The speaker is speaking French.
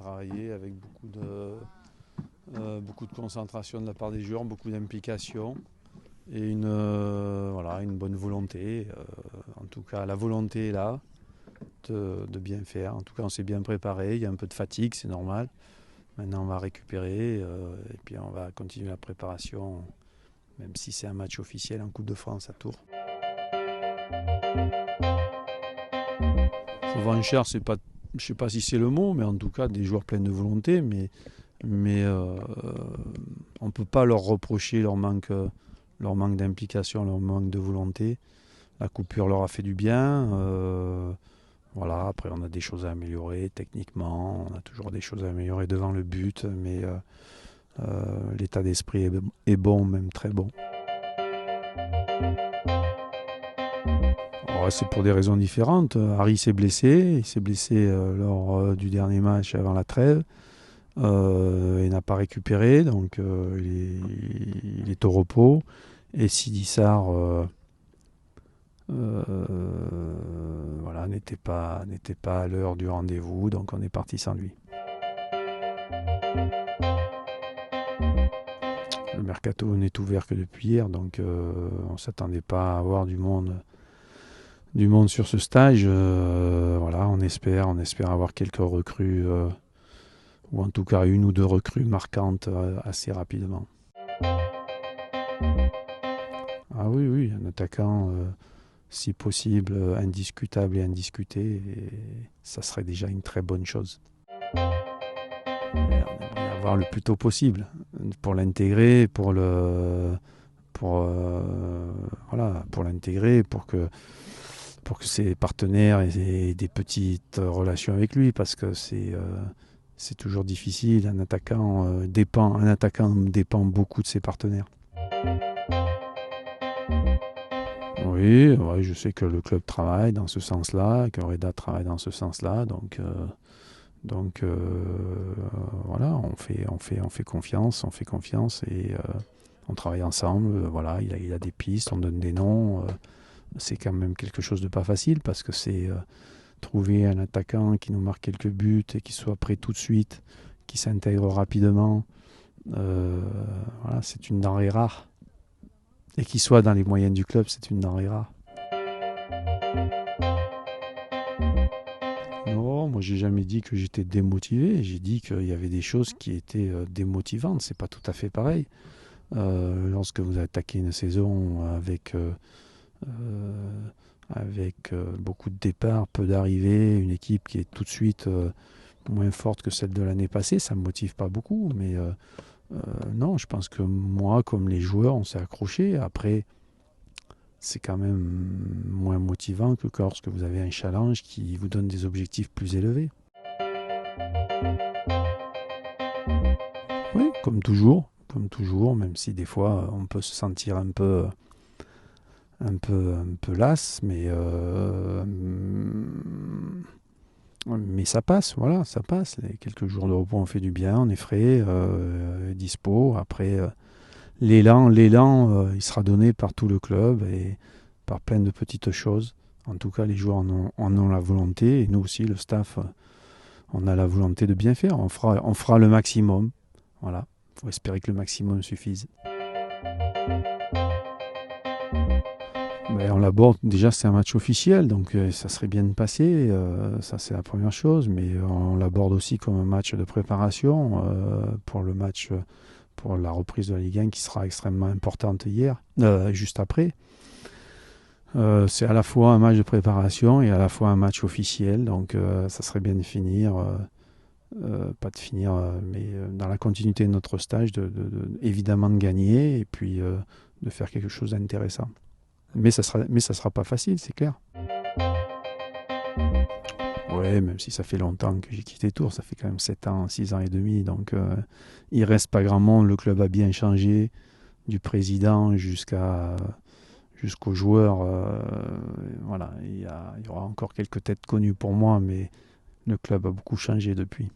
travaillé avec beaucoup de concentration de la part des joueurs, beaucoup d'implication et une bonne volonté. En tout cas, la volonté est là de bien faire. En tout cas, on s'est bien préparé. Il y a un peu de fatigue, c'est normal. Maintenant, on va récupérer et puis on va continuer la préparation, même si c'est un match officiel en Coupe de France à Tours. Revanchard, c'est pas, je ne sais pas si c'est le mot, mais en tout cas des joueurs pleins de volonté. Mais on ne peut pas leur reprocher leur manque d'implication, leur manque de volonté. La coupure leur a fait du bien. Voilà, après on a des choses à améliorer techniquement, on a toujours des choses à améliorer devant le but, mais l'état d'esprit est bon, même très bon. Alors, c'est pour des raisons différentes. Harry s'est blessé, il s'est blessé lors du dernier match avant la trêve. Il n'a pas récupéré, donc il est au repos. Et Sidi Sarr voilà, n'était pas à l'heure du rendez-vous, donc on est parti sans lui. Le mercato n'est ouvert que depuis hier, donc on ne s'attendait pas à avoir du monde sur ce stage. Voilà, on espère avoir quelques recrues, ou en tout cas une ou deux recrues marquantes assez rapidement. Ah oui, un attaquant, si possible, indiscutable et indiscuté, et ça serait déjà une très bonne chose. Et on aimerait avoir le plus tôt possible pour l'intégrer, pour l'intégrer, pour que ses partenaires aient des petites relations avec lui, parce que c'est toujours difficile. Un attaquant dépend beaucoup de ses partenaires. Oui, ouais, je sais que le club travaille dans ce sens-là, que Reda travaille dans ce sens-là, donc voilà, on fait confiance et on travaille ensemble. Voilà, il a des pistes, on donne des noms. C'est quand même quelque chose de pas facile parce que c'est trouver un attaquant qui nous marque quelques buts et qui soit prêt tout de suite, qui s'intègre rapidement. Voilà, c'est une denrée rare. Et qui soit dans les moyennes du club, c'est une denrée rare. Non, moi j'ai jamais dit que j'étais démotivé. J'ai dit qu'il y avait des choses qui étaient démotivantes. C'est pas tout à fait pareil. Lorsque vous attaquez une saison avec beaucoup de départs, peu d'arrivées, une équipe qui est tout de suite moins forte que celle de l'année passée, ça me motive pas beaucoup. Mais non, je pense que moi, comme les joueurs, on s'est accroché. Après, c'est quand même moins motivant que lorsque vous avez un challenge qui vous donne des objectifs plus élevés. Oui, comme toujours, même si des fois on peut se sentir un peu las, mais ça passe, voilà, ça passe. Les quelques jours de repos ont fait du bien, on est frais, dispo. Après, l'élan, il sera donné par tout le club et par plein de petites choses. En tout cas, les joueurs en ont la volonté et nous aussi, le staff, on a la volonté de bien faire. On fera le maximum. Voilà, il faut espérer que le maximum suffise. On l'aborde, déjà c'est un match officiel, donc ça serait bien de passer, ça c'est la première chose, mais on l'aborde aussi comme un match de préparation pour le match, pour la reprise de la Ligue 1 qui sera extrêmement importante juste après. C'est à la fois un match de préparation et à la fois un match officiel, donc ça serait bien de finir, pas de finir, mais dans la continuité de notre stage, évidemment de gagner et puis de faire quelque chose d'intéressant. Mais ça sera pas facile, c'est clair. Ouais, même si ça fait longtemps que j'ai quitté Tours, ça fait quand même 7 ans, 6 ans et demi, donc il reste pas grand monde, le club a bien changé, du président jusqu'aux joueurs, voilà, il y aura encore quelques têtes connues pour moi, mais le club a beaucoup changé depuis.